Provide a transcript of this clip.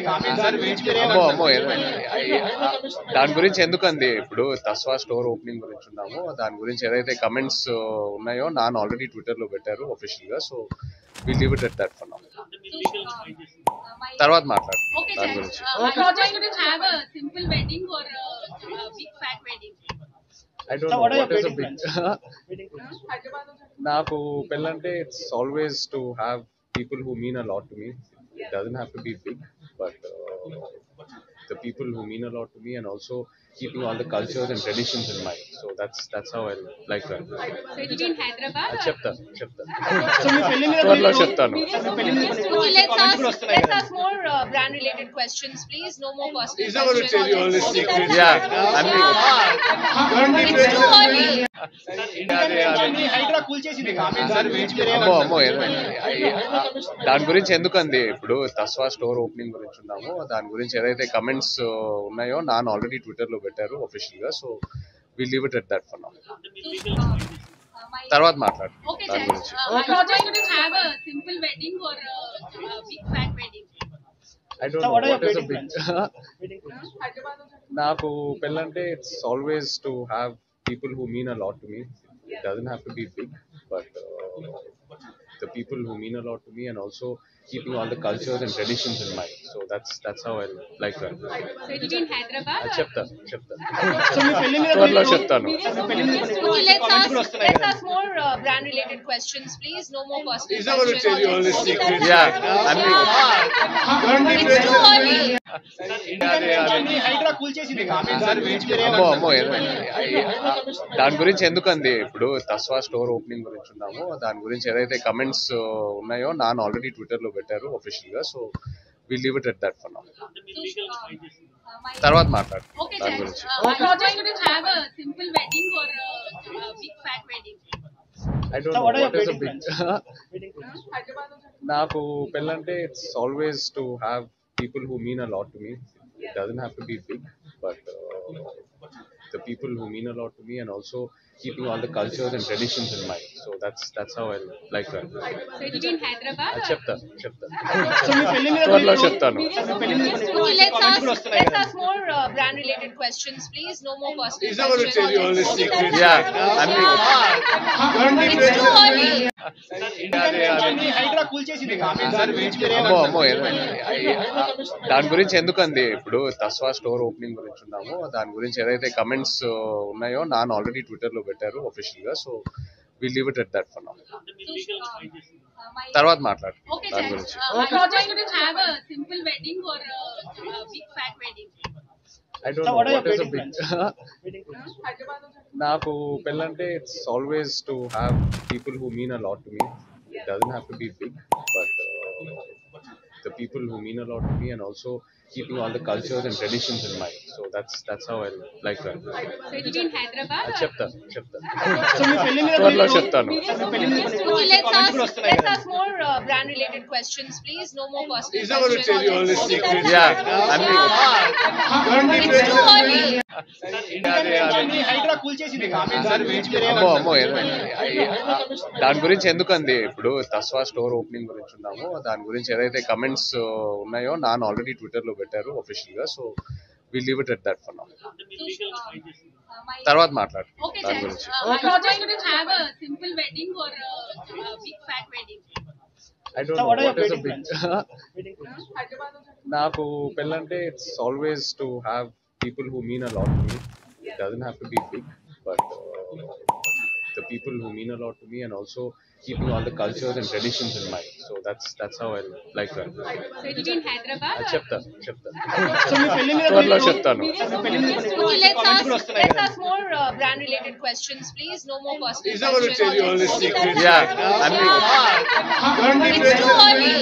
అమ్మో అమ్మో దాని గురించి ఎందుకండి ఇప్పుడు తస్వా స్టోర్ ఓపెనింగ్ గురించి ఉన్నాము. దాని గురించి ఏదైతే కమెంట్స్ ఉన్నాయో నాన్న ఆల్రెడీ ట్విట్టర్ లో పెట్టారు ఒఫీషియల్ గా. So we leave it at that for now. తర్వాత మాట్లాడు దాని గురించి. I don't know what is a big. నాకు పెళ్ళంటే it's always to have people who mean a lot to me. It doesn't have to be big, but the people who mean a lot to me, and also keeping all the cultures and traditions in mind. So that's how I like that. So it is in Hyderabad. చెప్తా త్వరలో చెప్తాను. Okay, let's ask more brand related questions, please. No more personal questions. Yeah, It's too early. అమ్మో దాని గురించి ఎందుకండి ఇప్పుడు తస్వా store opening గురించి ఉన్నాము. దాని గురించి ఏదైతే కమెంట్స్ ఉన్నాయో నాన్న ఆల్రెడీ ట్విట్టర్ లో పెట్టారు ఒఫీషియల్ గా. So we leave it at that for now. తర్వాత మాట్లాడు దాని గురించి. I don't know what is a big. నాకు పెళ్ళంటే it's always to have people who mean a lot to me. It doesn't have to be big, but the people who mean a lot to me, and also keeping all the cultures and traditions in mind. So that's how I like that. So it is in Hyderabad. చెప్తా త్వరలో చెప్తాను. Okay, let's ask more brand related questions, please. No more personal questions. Yeah, It's too early. అమ్మో దాని గురించి ఎందుకండి ఇప్పుడు తస్వా store opening గురించి ఉన్నాము. దాని గురించి ఏదైతే కమెంట్స్ ఉన్నాయో నాన్న ఆల్రెడీ ట్విట్టర్ లో పెట్టారు ఒఫీషియల్ గా. So we leave it at that for now. తర్వాత మాట్లాడు దాని గురించి. I don't know what is a big. నాకు పెళ్ళంటే it's always to have people who mean a lot to me. It doesn't have to be big, but the people who mean a lot to me, and also keeping all the cultures and traditions in mind. So that's how I like that. So it is in Hyderabad. చెప్తా త్వరలో చెప్తాను. Okay, let's ask more brand related questions, please. No more personal questions. Yeah, It's too early. అమ్మో దాని గురించి ఎందుకండి ఇప్పుడు తస్వా store opening గురించి ఉన్నాము. దాని గురించి ఏదైతే కమెంట్స్ ఉన్నాయో నాన్న ఆల్రెడీ ట్విట్టర్ లో పెట్టారు ఒఫీషియల్ గా. So we leave it at that for now. తర్వాత మాట్లాడు దాని గురించి. I don't know what is a big. నాకు పెళ్ళంటే it's always to have people who mean a lot to me. It doesn't have to be big, but the people who mean a lot to me, and also keeping all the cultures and traditions in mind. So that's how I like that. So it is in Hyderabad. చెప్తా త్వరలో చెప్తాను. Okay, let's ask more brand related questions, please. No more personal questions. Yeah, It's too early. అమ్మో దాని గురించి ఎందుకండి ఇప్పుడు తస్వా store opening గురించి ఉన్నాము. దాని గురించి ఏదైతే కమెంట్స్ ఉన్నాయో నాన్న ఆల్రెడీ ట్విట్టర్ లో పెట్టారు ఒఫీషియల్ గా. So we leave it at that for now. తర్వాత మాట్లాడు దాని గురించి. I don't know what is a big. నాకు పెళ్ళంటే it's always to have people who mean a lot to me. It doesn't have to be big, but the people who mean a lot to me, and also keeping all the cultures and traditions in mind. So that's how I like that. So it is in Hyderabad. చెప్తా త్వరలో చెప్తాను. Okay, let's ask more brand related questions, please. No more personal questions. Yeah, It's too early.